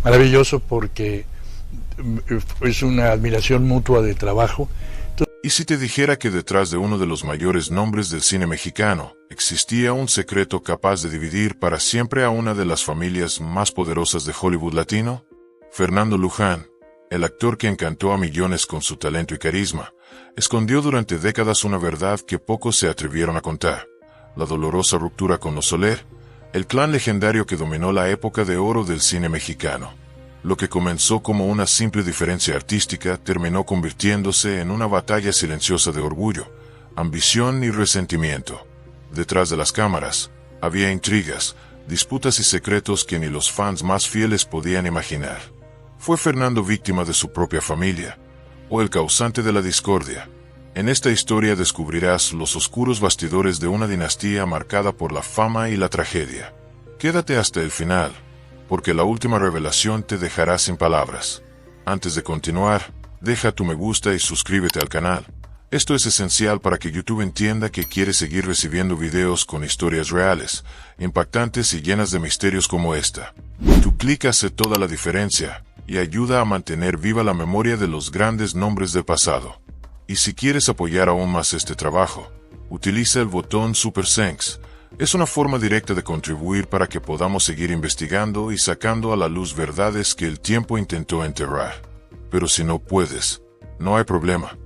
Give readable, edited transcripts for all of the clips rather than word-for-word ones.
maravilloso porque es una admiración mutua de trabajo. ¿Y si te dijera que detrás de uno de los mayores nombres del cine mexicano, existía un secreto capaz de dividir para siempre a una de las familias más poderosas de Hollywood latino? Fernando Luján, el actor que encantó a millones con su talento y carisma, escondió durante décadas una verdad que pocos se atrevieron a contar: la dolorosa ruptura con los Soler, el clan legendario que dominó la época de oro del cine mexicano. Lo que comenzó como una simple diferencia artística terminó convirtiéndose en una batalla silenciosa de orgullo, ambición y resentimiento. Detrás de las cámaras, había intrigas, disputas y secretos que ni los fans más fieles podían imaginar. ¿Fue Fernando víctima de su propia familia, o el causante de la discordia? En esta historia descubrirás los oscuros bastidores de una dinastía marcada por la fama y la tragedia. Quédate hasta el final, porque la última revelación te dejará sin palabras. Antes de continuar, deja tu me gusta y suscríbete al canal. Esto es esencial para que YouTube entienda que quieres seguir recibiendo videos con historias reales, impactantes y llenas de misterios como esta. Tu clic hace toda la diferencia y ayuda a mantener viva la memoria de los grandes nombres del pasado. Y si quieres apoyar aún más este trabajo, utiliza el botón Super Thanks. Es una forma directa de contribuir para que podamos seguir investigando y sacando a la luz verdades que el tiempo intentó enterrar. Pero si no puedes, no hay problema.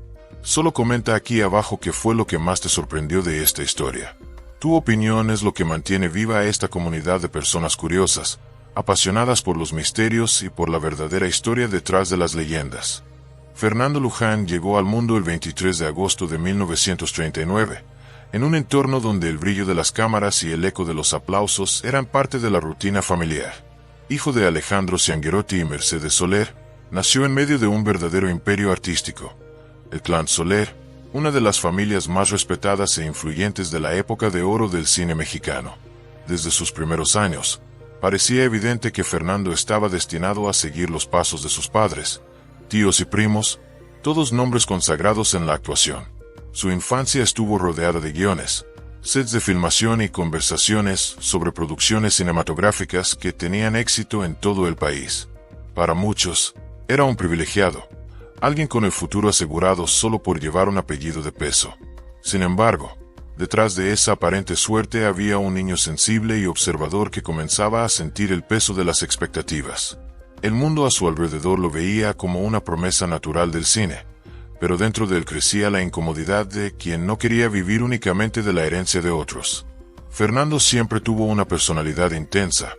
Solo comenta aquí abajo qué fue lo que más te sorprendió de esta historia. Tu opinión es lo que mantiene viva a esta comunidad de personas curiosas, apasionadas por los misterios y por la verdadera historia detrás de las leyendas. Fernando Luján llegó al mundo el 23 de agosto de 1939. En un entorno donde el brillo de las cámaras y el eco de los aplausos eran parte de la rutina familiar. Hijo de Alejandro Ciangherotti y Mercedes Soler, nació en medio de un verdadero imperio artístico. El clan Soler, una de las familias más respetadas e influyentes de la época de oro del cine mexicano. Desde sus primeros años, parecía evidente que Fernando estaba destinado a seguir los pasos de sus padres, tíos y primos, todos nombres consagrados en la actuación. Su infancia estuvo rodeada de guiones, sets de filmación y conversaciones sobre producciones cinematográficas que tenían éxito en todo el país. Para muchos, era un privilegiado, alguien con el futuro asegurado solo por llevar un apellido de peso. Sin embargo, detrás de esa aparente suerte había un niño sensible y observador que comenzaba a sentir el peso de las expectativas. El mundo a su alrededor lo veía como una promesa natural del cine, pero dentro de él crecía la incomodidad de quien no quería vivir únicamente de la herencia de otros. Fernando siempre tuvo una personalidad intensa,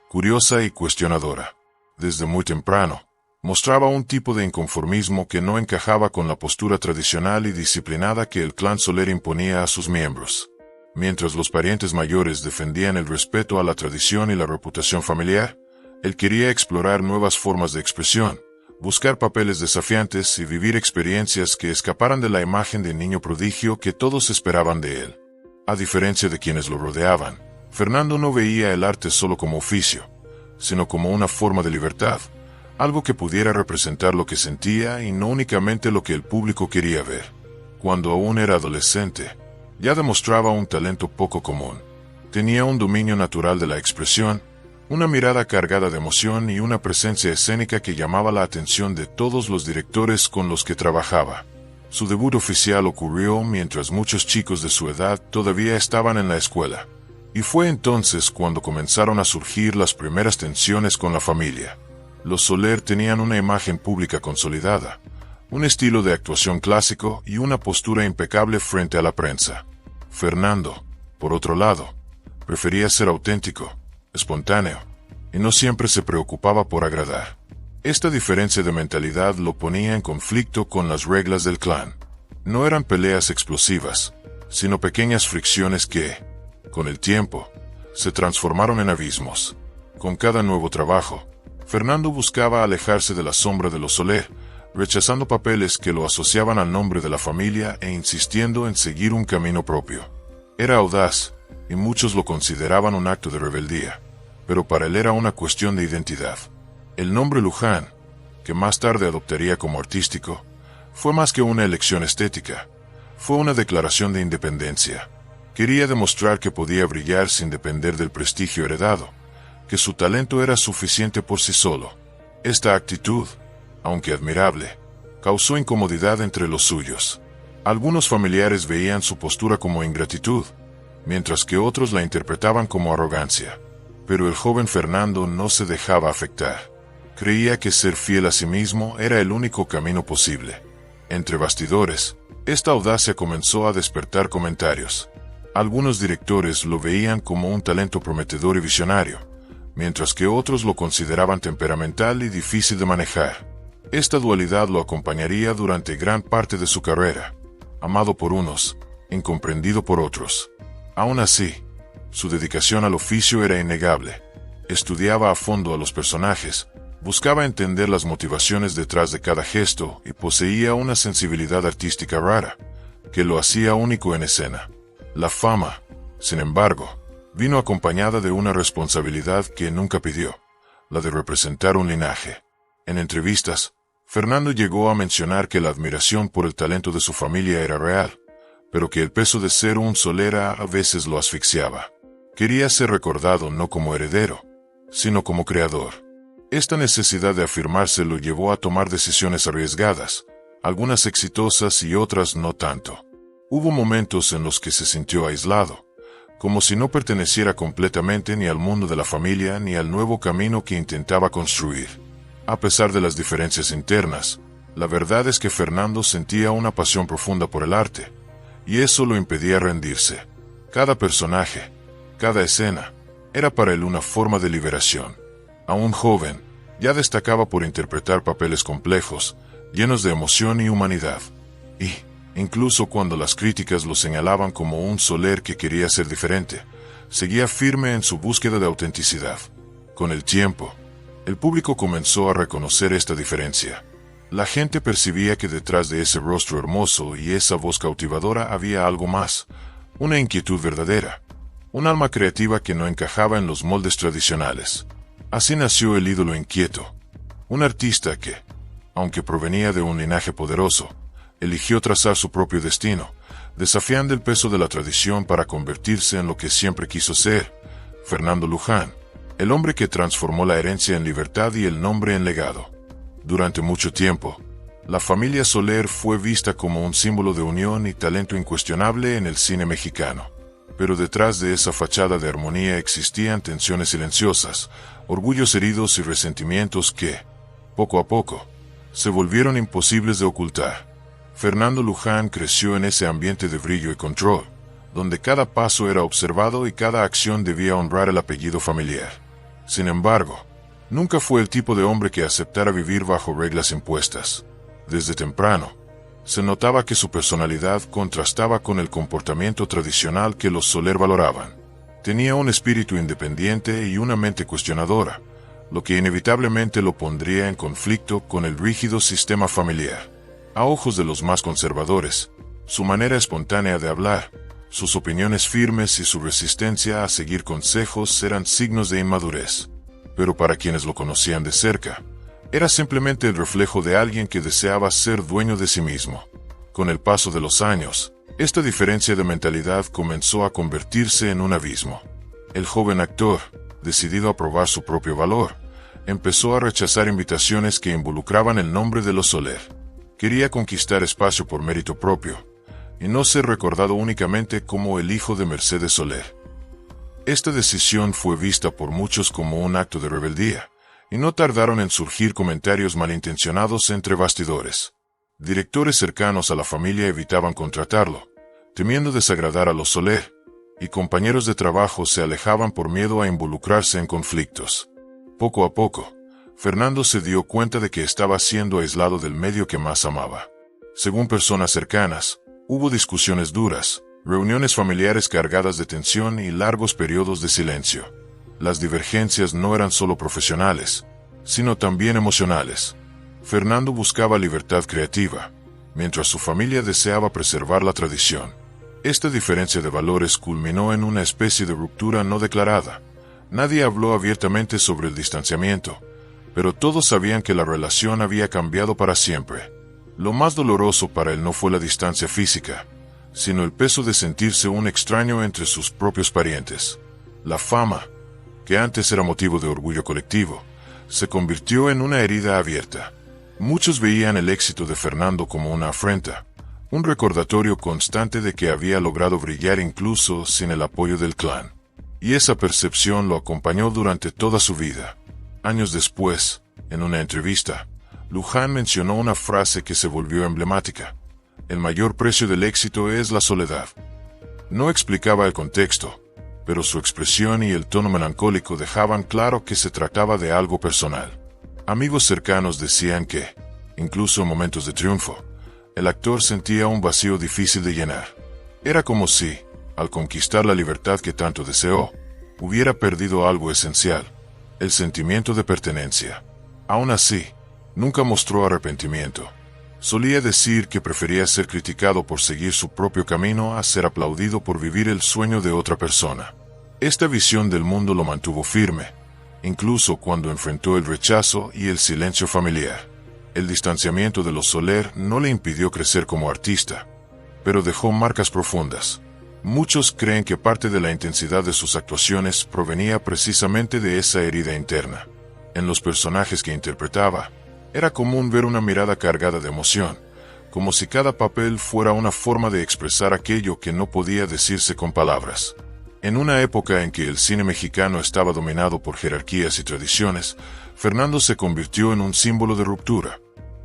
curiosa y cuestionadora. Desde muy temprano, mostraba un tipo de inconformismo que no encajaba con la postura tradicional y disciplinada que el clan Soler imponía a sus miembros. Mientras los parientes mayores defendían el respeto a la tradición y la reputación familiar, él quería explorar nuevas formas de expresión, buscar papeles desafiantes y vivir experiencias que escaparan de la imagen de niño prodigio que todos esperaban de él. A diferencia de quienes lo rodeaban, Fernando no veía el arte solo como oficio, sino como una forma de libertad, algo que pudiera representar lo que sentía y no únicamente lo que el público quería ver. Cuando aún era adolescente, ya demostraba un talento poco común. Tenía un dominio natural de la expresión, una mirada cargada de emoción y una presencia escénica que llamaba la atención de todos los directores con los que trabajaba. Su debut oficial ocurrió mientras muchos chicos de su edad todavía estaban en la escuela, y fue entonces cuando comenzaron a surgir las primeras tensiones con la familia. Los Soler tenían una imagen pública consolidada, un estilo de actuación clásico y una postura impecable frente a la prensa. Fernando, por otro lado, prefería ser auténtico, espontáneo, y no siempre se preocupaba por agradar. Esta diferencia de mentalidad lo ponía en conflicto con las reglas del clan. No eran peleas explosivas, sino pequeñas fricciones que, con el tiempo, se transformaron en abismos. Con cada nuevo trabajo, Fernando buscaba alejarse de la sombra de los Soler, rechazando papeles que lo asociaban al nombre de la familia e insistiendo en seguir un camino propio. Era audaz, y muchos lo consideraban un acto de rebeldía, pero para él era una cuestión de identidad. El nombre Luján, que más tarde adoptaría como artístico, fue más que una elección estética, fue una declaración de independencia. Quería demostrar que podía brillar sin depender del prestigio heredado, que su talento era suficiente por sí solo. Esta actitud, aunque admirable, causó incomodidad entre los suyos. Algunos familiares veían su postura como ingratitud, mientras que otros la interpretaban como arrogancia. Pero el joven Fernando no se dejaba afectar. Creía que ser fiel a sí mismo era el único camino posible. Entre bastidores, esta audacia comenzó a despertar comentarios. Algunos directores lo veían como un talento prometedor y visionario, mientras que otros lo consideraban temperamental y difícil de manejar. Esta dualidad lo acompañaría durante gran parte de su carrera, amado por unos, incomprendido por otros. Aún así, su dedicación al oficio era innegable. Estudiaba a fondo a los personajes, buscaba entender las motivaciones detrás de cada gesto y poseía una sensibilidad artística rara, que lo hacía único en escena. La fama, sin embargo, vino acompañada de una responsabilidad que nunca pidió, la de representar un linaje. En entrevistas, Fernando llegó a mencionar que la admiración por el talento de su familia era real, pero que el peso de ser un Soler a veces lo asfixiaba. Quería ser recordado no como heredero, sino como creador. Esta necesidad de afirmarse lo llevó a tomar decisiones arriesgadas, algunas exitosas y otras no tanto. Hubo momentos en los que se sintió aislado, como si no perteneciera completamente ni al mundo de la familia ni al nuevo camino que intentaba construir. A pesar de las diferencias internas, la verdad es que Fernando sentía una pasión profunda por el arte, y eso lo impedía rendirse. Cada personaje, cada escena, era para él una forma de liberación. Aún joven, ya destacaba por interpretar papeles complejos, llenos de emoción y humanidad. Y, incluso cuando las críticas lo señalaban como un Soler que quería ser diferente, seguía firme en su búsqueda de autenticidad. Con el tiempo, el público comenzó a reconocer esta diferencia. La gente percibía que detrás de ese rostro hermoso y esa voz cautivadora había algo más, una inquietud verdadera, un alma creativa que no encajaba en los moldes tradicionales. Así nació el ídolo inquieto, un artista que, aunque provenía de un linaje poderoso, eligió trazar su propio destino, desafiando el peso de la tradición para convertirse en lo que siempre quiso ser, Fernando Luján, el hombre que transformó la herencia en libertad y el nombre en legado. Durante mucho tiempo, la familia Soler fue vista como un símbolo de unión y talento incuestionable en el cine mexicano. Pero detrás de esa fachada de armonía existían tensiones silenciosas, orgullos heridos y resentimientos que, poco a poco, se volvieron imposibles de ocultar. Fernando Luján creció en ese ambiente de brillo y control, donde cada paso era observado y cada acción debía honrar el apellido familiar. Sin embargo, nunca fue el tipo de hombre que aceptara vivir bajo reglas impuestas. Desde temprano, se notaba que su personalidad contrastaba con el comportamiento tradicional que los Soler valoraban. Tenía un espíritu independiente y una mente cuestionadora, lo que inevitablemente lo pondría en conflicto con el rígido sistema familiar. A ojos de los más conservadores, su manera espontánea de hablar, sus opiniones firmes y su resistencia a seguir consejos eran signos de inmadurez. Pero para quienes lo conocían de cerca, era simplemente el reflejo de alguien que deseaba ser dueño de sí mismo. Con el paso de los años, esta diferencia de mentalidad comenzó a convertirse en un abismo. El joven actor, decidido a probar su propio valor, empezó a rechazar invitaciones que involucraban el nombre de los Soler. Quería conquistar espacio por mérito propio, y no ser recordado únicamente como el hijo de Mercedes Soler. Esta decisión fue vista por muchos como un acto de rebeldía, y no tardaron en surgir comentarios malintencionados entre bastidores. Directores cercanos a la familia evitaban contratarlo, temiendo desagradar a los Soler, y compañeros de trabajo se alejaban por miedo a involucrarse en conflictos. Poco a poco, Fernando se dio cuenta de que estaba siendo aislado del medio que más amaba. Según personas cercanas, hubo discusiones duras, reuniones familiares cargadas de tensión y largos periodos de silencio. Las divergencias no eran solo profesionales, sino también emocionales. Fernando buscaba libertad creativa, mientras su familia deseaba preservar la tradición. Esta diferencia de valores culminó en una especie de ruptura no declarada. Nadie habló abiertamente sobre el distanciamiento, pero todos sabían que la relación había cambiado para siempre. Lo más doloroso para él no fue la distancia física, sino el peso de sentirse un extraño entre sus propios parientes. La fama, que antes era motivo de orgullo colectivo, se convirtió en una herida abierta. Muchos veían el éxito de Fernando como una afrenta, un recordatorio constante de que había logrado brillar incluso sin el apoyo del clan. Y esa percepción lo acompañó durante toda su vida. Años después, en una entrevista, Luján mencionó una frase que se volvió emblemática: el mayor precio del éxito es la soledad. No explicaba el contexto, pero su expresión y el tono melancólico dejaban claro que se trataba de algo personal. Amigos cercanos decían que, incluso en momentos de triunfo, el actor sentía un vacío difícil de llenar. Era como si, al conquistar la libertad que tanto deseó, hubiera perdido algo esencial: el sentimiento de pertenencia. Aún así, nunca mostró arrepentimiento. Solía decir que prefería ser criticado por seguir su propio camino a ser aplaudido por vivir el sueño de otra persona. Esta visión del mundo lo mantuvo firme, incluso cuando enfrentó el rechazo y el silencio familiar. El distanciamiento de los Soler no le impidió crecer como artista, pero dejó marcas profundas. Muchos creen que parte de la intensidad de sus actuaciones provenía precisamente de esa herida interna. En los personajes que interpretaba, era común ver una mirada cargada de emoción, como si cada papel fuera una forma de expresar aquello que no podía decirse con palabras. En una época en que el cine mexicano estaba dominado por jerarquías y tradiciones, Fernando se convirtió en un símbolo de ruptura.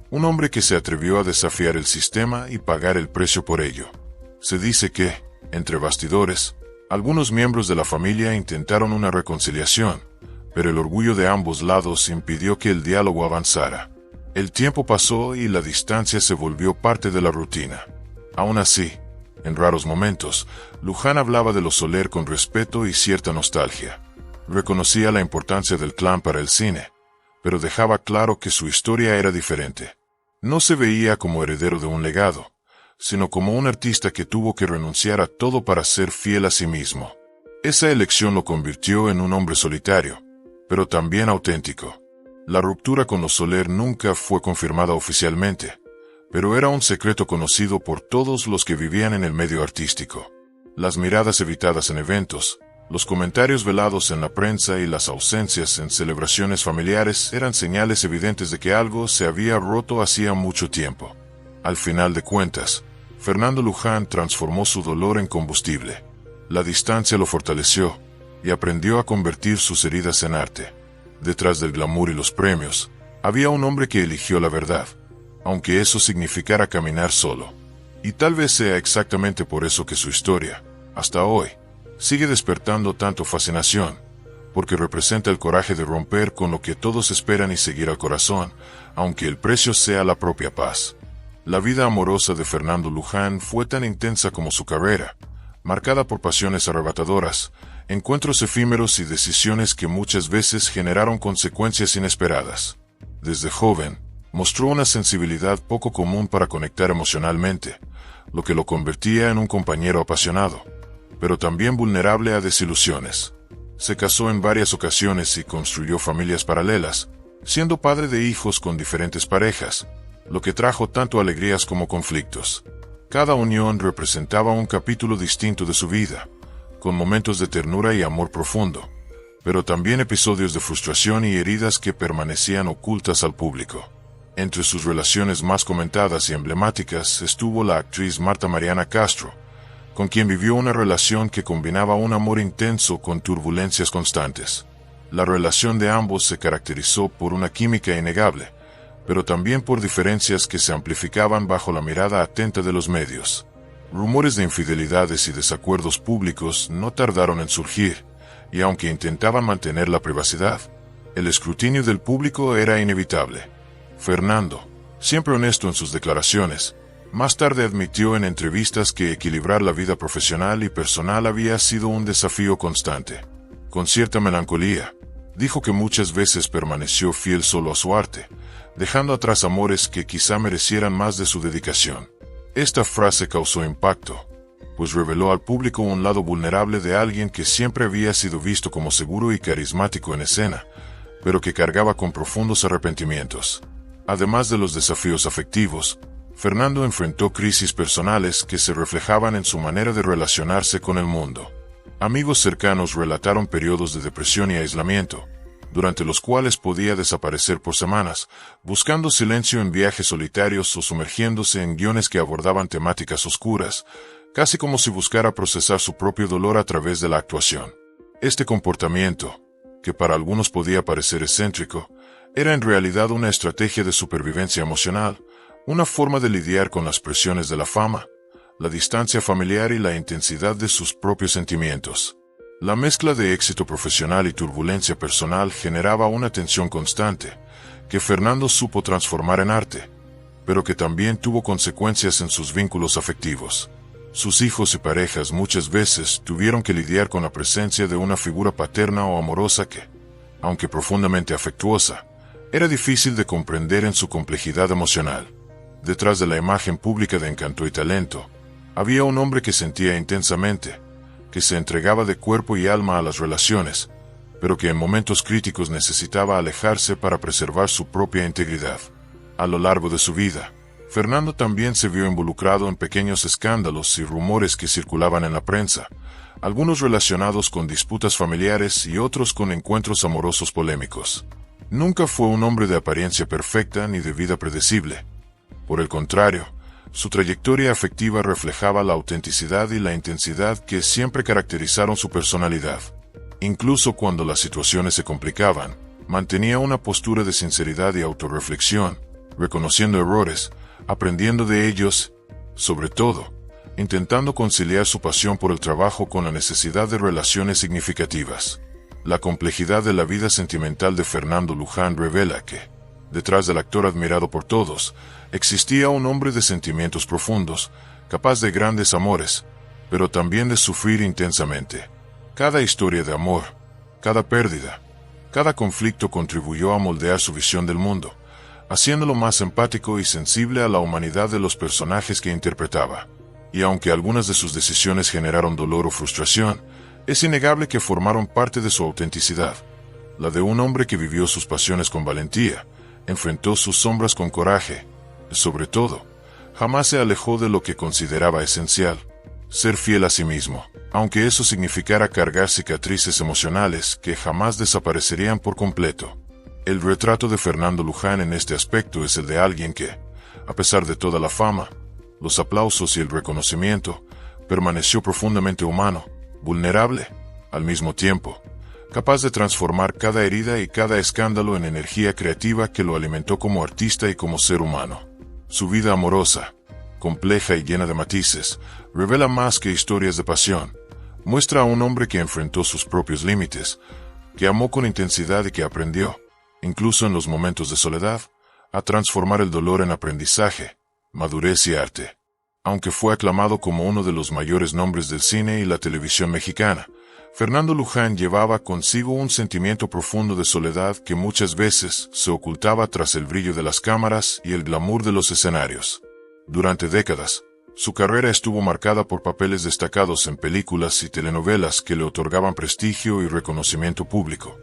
Un hombre que se atrevió a desafiar el sistema y pagar el precio por ello. Se dice que, entre bastidores, algunos miembros de la familia intentaron una reconciliación, pero el orgullo de ambos lados impidió que el diálogo avanzara. El tiempo pasó y la distancia se volvió parte de la rutina. Aún así, en raros momentos, Luján hablaba de los Soler con respeto y cierta nostalgia. Reconocía la importancia del clan para el cine, pero dejaba claro que su historia era diferente. No se veía como heredero de un legado, sino como un artista que tuvo que renunciar a todo para ser fiel a sí mismo. Esa elección lo convirtió en un hombre solitario, pero también auténtico. La ruptura con los Soler nunca fue confirmada oficialmente, pero era un secreto conocido por todos los que vivían en el medio artístico. Las miradas evitadas en eventos, los comentarios velados en la prensa y las ausencias en celebraciones familiares eran señales evidentes de que algo se había roto hacía mucho tiempo. Al final de cuentas, Fernando Luján transformó su dolor en combustible. La distancia lo fortaleció y aprendió a convertir sus heridas en arte. Detrás del glamour y los premios, había un hombre que eligió la verdad, aunque eso significara caminar solo. Y tal vez sea exactamente por eso que su historia, hasta hoy, sigue despertando tanto fascinación, porque representa el coraje de romper con lo que todos esperan y seguir al corazón, aunque el precio sea la propia paz. La vida amorosa de Fernando Luján fue tan intensa como su carrera, marcada por pasiones arrebatadoras, encuentros efímeros y decisiones que muchas veces generaron consecuencias inesperadas. Desde joven, mostró una sensibilidad poco común para conectar emocionalmente, lo que lo convertía en un compañero apasionado, pero también vulnerable a desilusiones. Se casó en varias ocasiones y construyó familias paralelas, siendo padre de hijos con diferentes parejas, lo que trajo tanto alegrías como conflictos. Cada unión representaba un capítulo distinto de su vida, con momentos de ternura y amor profundo, pero también episodios de frustración y heridas que permanecían ocultas al público. Entre sus relaciones más comentadas y emblemáticas estuvo la actriz Marta Mariana Castro, con quien vivió una relación que combinaba un amor intenso con turbulencias constantes. La relación de ambos se caracterizó por una química innegable, pero también por diferencias que se amplificaban bajo la mirada atenta de los medios. Rumores de infidelidades y desacuerdos públicos no tardaron en surgir, y aunque intentaban mantener la privacidad, el escrutinio del público era inevitable. Fernando, siempre honesto en sus declaraciones, más tarde admitió en entrevistas que equilibrar la vida profesional y personal había sido un desafío constante. Con cierta melancolía, dijo que muchas veces permaneció fiel solo a su arte, dejando atrás amores que quizá merecieran más de su dedicación. Esta frase causó impacto, pues reveló al público un lado vulnerable de alguien que siempre había sido visto como seguro y carismático en escena, pero que cargaba con profundos arrepentimientos. Además de los desafíos afectivos, Fernando enfrentó crisis personales que se reflejaban en su manera de relacionarse con el mundo. Amigos cercanos relataron periodos de depresión y aislamiento, durante los cuales podía desaparecer por semanas, buscando silencio en viajes solitarios o sumergiéndose en guiones que abordaban temáticas oscuras, casi como si buscara procesar su propio dolor a través de la actuación. Este comportamiento, que para algunos podía parecer excéntrico, era en realidad una estrategia de supervivencia emocional, una forma de lidiar con las presiones de la fama, la distancia familiar y la intensidad de sus propios sentimientos. La mezcla de éxito profesional y turbulencia personal generaba una tensión constante, que Fernando supo transformar en arte, pero que también tuvo consecuencias en sus vínculos afectivos. Sus hijos y parejas muchas veces tuvieron que lidiar con la presencia de una figura paterna o amorosa que, aunque profundamente afectuosa, era difícil de comprender en su complejidad emocional. Detrás de la imagen pública de encanto y talento, había un hombre que sentía intensamente, que se entregaba de cuerpo y alma a las relaciones, pero que en momentos críticos necesitaba alejarse para preservar su propia integridad. A lo largo de su vida, Fernando también se vio involucrado en pequeños escándalos y rumores que circulaban en la prensa, algunos relacionados con disputas familiares y otros con encuentros amorosos polémicos. Nunca fue un hombre de apariencia perfecta ni de vida predecible. Por el contrario, su trayectoria afectiva reflejaba la autenticidad y la intensidad que siempre caracterizaron su personalidad. Incluso cuando las situaciones se complicaban, mantenía una postura de sinceridad y autorreflexión, reconociendo errores, aprendiendo de ellos, sobre todo, intentando conciliar su pasión por el trabajo con la necesidad de relaciones significativas. La complejidad de la vida sentimental de Fernando Luján revela que, detrás del actor admirado por todos, existía un hombre de sentimientos profundos, capaz de grandes amores, pero también de sufrir intensamente. Cada historia de amor, cada pérdida, cada conflicto contribuyó a moldear su visión del mundo, haciéndolo más empático y sensible a la humanidad de los personajes que interpretaba. Y aunque algunas de sus decisiones generaron dolor o frustración, es innegable que formaron parte de su autenticidad, la de un hombre que vivió sus pasiones con valentía, enfrentó sus sombras con coraje. Sobre todo, jamás se alejó de lo que consideraba esencial, ser fiel a sí mismo, aunque eso significara cargar cicatrices emocionales que jamás desaparecerían por completo. El retrato de Fernando Luján en este aspecto es el de alguien que, a pesar de toda la fama, los aplausos y el reconocimiento, permaneció profundamente humano, vulnerable, al mismo tiempo, capaz de transformar cada herida y cada escándalo en energía creativa que lo alimentó como artista y como ser humano. Su vida amorosa, compleja y llena de matices, revela más que historias de pasión. Muestra a un hombre que enfrentó sus propios límites, que amó con intensidad y que aprendió, incluso en los momentos de soledad, a transformar el dolor en aprendizaje, madurez y arte. Aunque fue aclamado como uno de los mayores nombres del cine y la televisión mexicana, Fernando Luján llevaba consigo un sentimiento profundo de soledad que muchas veces se ocultaba tras el brillo de las cámaras y el glamour de los escenarios. Durante décadas, su carrera estuvo marcada por papeles destacados en películas y telenovelas que le otorgaban prestigio y reconocimiento público.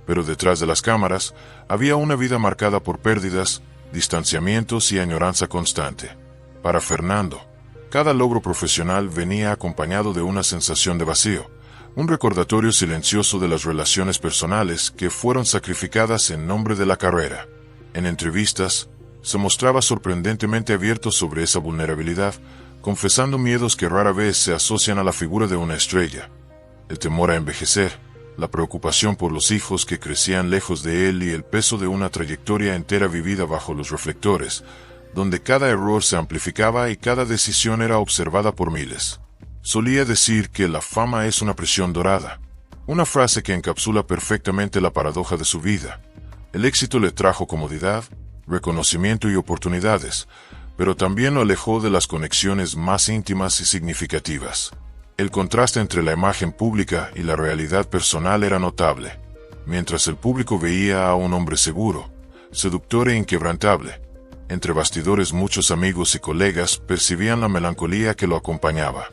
Pero detrás de las cámaras, había una vida marcada por pérdidas, distanciamientos y añoranza constante. Para Fernando, cada logro profesional venía acompañado de una sensación de vacío, un recordatorio silencioso de las relaciones personales que fueron sacrificadas en nombre de la carrera. En entrevistas, se mostraba sorprendentemente abierto sobre esa vulnerabilidad, confesando miedos que rara vez se asocian a la figura de una estrella. El temor a envejecer, la preocupación por los hijos que crecían lejos de él y el peso de una trayectoria entera vivida bajo los reflectores, donde cada error se amplificaba y cada decisión era observada por miles. Solía decir que la fama es una prisión dorada, una frase que encapsula perfectamente la paradoja de su vida. El éxito le trajo comodidad, reconocimiento y oportunidades, pero también lo alejó de las conexiones más íntimas y significativas. El contraste entre la imagen pública y la realidad personal era notable. Mientras el público veía a un hombre seguro, seductor e inquebrantable, entre bastidores muchos amigos y colegas percibían la melancolía que lo acompañaba.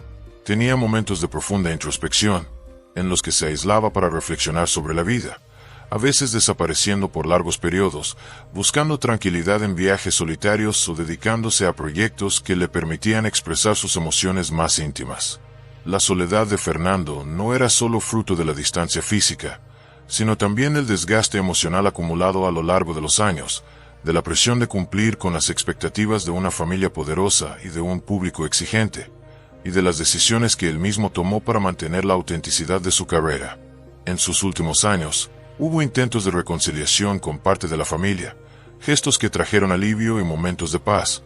Tenía momentos de profunda introspección, en los que se aislaba para reflexionar sobre la vida, a veces desapareciendo por largos periodos, buscando tranquilidad en viajes solitarios o dedicándose a proyectos que le permitían expresar sus emociones más íntimas. La soledad de Fernando no era solo fruto de la distancia física, sino también el desgaste emocional acumulado a lo largo de los años, de la presión de cumplir con las expectativas de una familia poderosa y de un público exigente, y de las decisiones que él mismo tomó para mantener la autenticidad de su carrera. En sus últimos años, hubo intentos de reconciliación con parte de la familia, gestos que trajeron alivio y momentos de paz,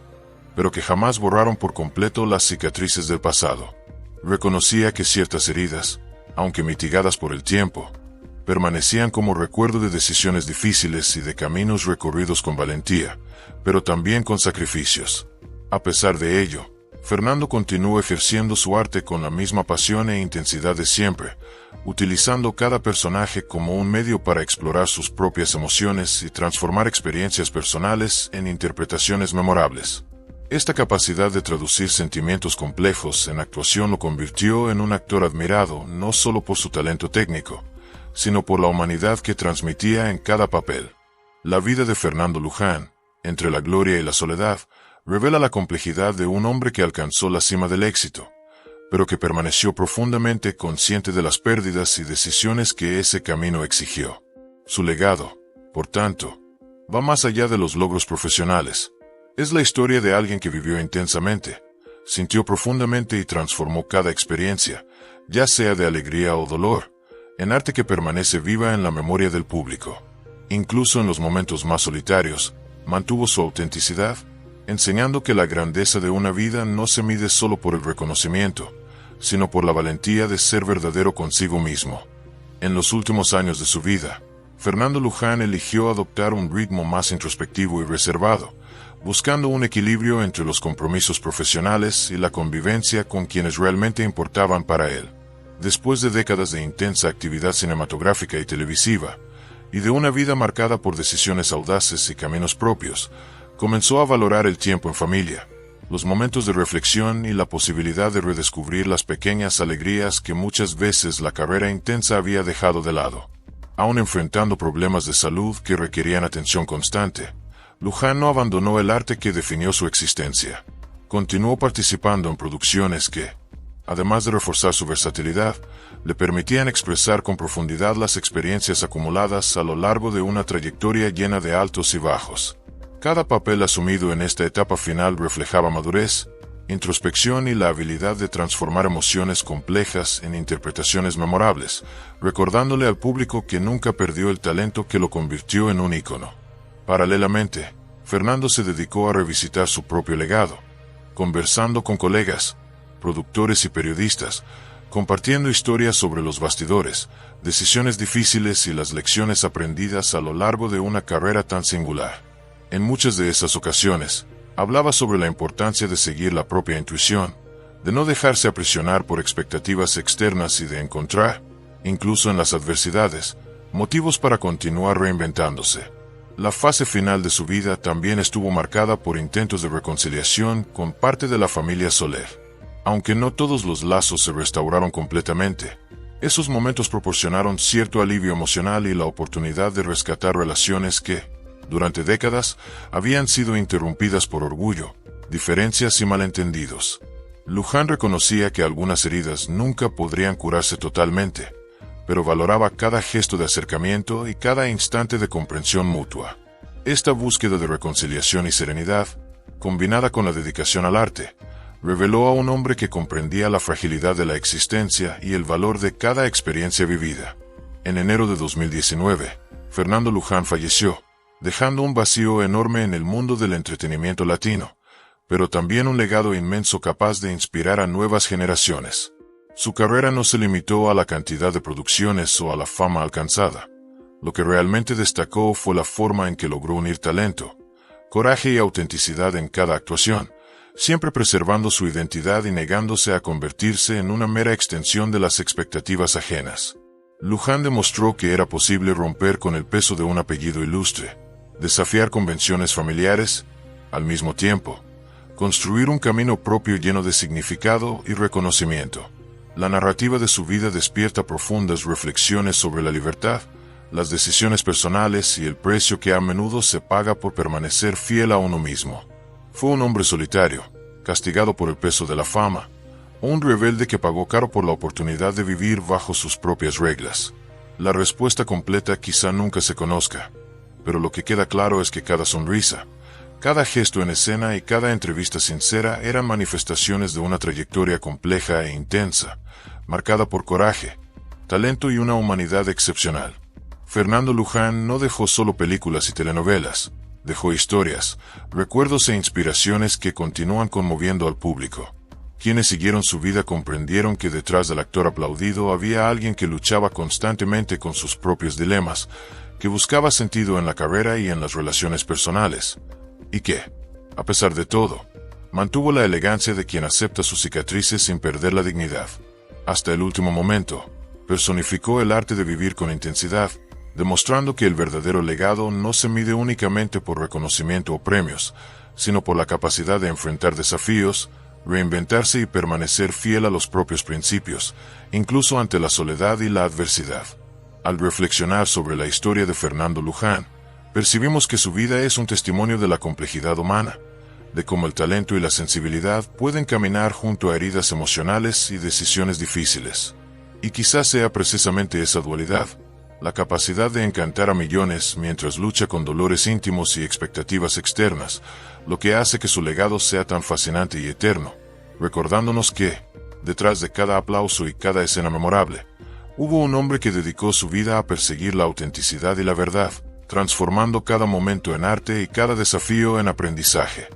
pero que jamás borraron por completo las cicatrices del pasado. Reconocía que ciertas heridas, aunque mitigadas por el tiempo, permanecían como recuerdo de decisiones difíciles y de caminos recorridos con valentía, pero también con sacrificios. A pesar de ello, Fernando continuó ejerciendo su arte con la misma pasión e intensidad de siempre, utilizando cada personaje como un medio para explorar sus propias emociones y transformar experiencias personales en interpretaciones memorables. Esta capacidad de traducir sentimientos complejos en actuación lo convirtió en un actor admirado no solo por su talento técnico, sino por la humanidad que transmitía en cada papel. La vida de Fernando Luján, entre la gloria y la soledad, revela la complejidad de un hombre que alcanzó la cima del éxito, pero que permaneció profundamente consciente de las pérdidas y decisiones que ese camino exigió. Su legado, por tanto, va más allá de los logros profesionales. Es la historia de alguien que vivió intensamente, sintió profundamente y transformó cada experiencia, ya sea de alegría o dolor, en arte que permanece viva en la memoria del público. Incluso en los momentos más solitarios, mantuvo su autenticidad, enseñando que la grandeza de una vida no se mide solo por el reconocimiento, sino por la valentía de ser verdadero consigo mismo. En los últimos años de su vida, Fernando Luján eligió adoptar un ritmo más introspectivo y reservado, buscando un equilibrio entre los compromisos profesionales y la convivencia con quienes realmente importaban para él. Después de décadas de intensa actividad cinematográfica y televisiva, y de una vida marcada por decisiones audaces y caminos propios, comenzó a valorar el tiempo en familia, los momentos de reflexión y la posibilidad de redescubrir las pequeñas alegrías que muchas veces la carrera intensa había dejado de lado. Aún enfrentando problemas de salud que requerían atención constante, Luján no abandonó el arte que definió su existencia. Continuó participando en producciones que, además de reforzar su versatilidad, le permitían expresar con profundidad las experiencias acumuladas a lo largo de una trayectoria llena de altos y bajos. Cada papel asumido en esta etapa final reflejaba madurez, introspección y la habilidad de transformar emociones complejas en interpretaciones memorables, recordándole al público que nunca perdió el talento que lo convirtió en un ícono. Paralelamente, Fernando se dedicó a revisitar su propio legado, conversando con colegas, productores y periodistas, compartiendo historias sobre los bastidores, decisiones difíciles y las lecciones aprendidas a lo largo de una carrera tan singular. En muchas de esas ocasiones, hablaba sobre la importancia de seguir la propia intuición, de no dejarse aprisionar por expectativas externas y de encontrar, incluso en las adversidades, motivos para continuar reinventándose. La fase final de su vida también estuvo marcada por intentos de reconciliación con parte de la familia Soler. Aunque no todos los lazos se restauraron completamente, esos momentos proporcionaron cierto alivio emocional y la oportunidad de rescatar relaciones que, durante décadas, habían sido interrumpidas por orgullo, diferencias y malentendidos. Luján reconocía que algunas heridas nunca podrían curarse totalmente, pero valoraba cada gesto de acercamiento y cada instante de comprensión mutua. Esta búsqueda de reconciliación y serenidad, combinada con la dedicación al arte, reveló a un hombre que comprendía la fragilidad de la existencia y el valor de cada experiencia vivida. En enero de 2019, Fernando Luján falleció, dejando un vacío enorme en el mundo del entretenimiento latino, pero también un legado inmenso capaz de inspirar a nuevas generaciones. Su carrera no se limitó a la cantidad de producciones o a la fama alcanzada. Lo que realmente destacó fue la forma en que logró unir talento, coraje y autenticidad en cada actuación, siempre preservando su identidad y negándose a convertirse en una mera extensión de las expectativas ajenas. Luján demostró que era posible romper con el peso de un apellido ilustre, desafiar convenciones familiares, al mismo tiempo, construir un camino propio lleno de significado y reconocimiento. La narrativa de su vida despierta profundas reflexiones sobre la libertad, las decisiones personales y el precio que a menudo se paga por permanecer fiel a uno mismo. Fue un hombre solitario, castigado por el peso de la fama, o un rebelde que pagó caro por la oportunidad de vivir bajo sus propias reglas. La respuesta completa quizá nunca se conozca, pero lo que queda claro es que cada sonrisa, cada gesto en escena y cada entrevista sincera eran manifestaciones de una trayectoria compleja e intensa, marcada por coraje, talento y una humanidad excepcional. Fernando Luján no dejó solo películas y telenovelas, dejó historias, recuerdos e inspiraciones que continúan conmoviendo al público. Quienes siguieron su vida comprendieron que detrás del actor aplaudido había alguien que luchaba constantemente con sus propios dilemas, que buscaba sentido en la carrera y en las relaciones personales, y que, a pesar de todo, mantuvo la elegancia de quien acepta sus cicatrices sin perder la dignidad. Hasta el último momento, personificó el arte de vivir con intensidad, demostrando que el verdadero legado no se mide únicamente por reconocimiento o premios, sino por la capacidad de enfrentar desafíos, reinventarse y permanecer fiel a los propios principios, incluso ante la soledad y la adversidad. Al reflexionar sobre la historia de Fernando Luján, percibimos que su vida es un testimonio de la complejidad humana, de cómo el talento y la sensibilidad pueden caminar junto a heridas emocionales y decisiones difíciles. Y quizás sea precisamente esa dualidad, la capacidad de encantar a millones mientras lucha con dolores íntimos y expectativas externas, lo que hace que su legado sea tan fascinante y eterno, recordándonos que, detrás de cada aplauso y cada escena memorable, hubo un hombre que dedicó su vida a perseguir la autenticidad y la verdad, transformando cada momento en arte y cada desafío en aprendizaje.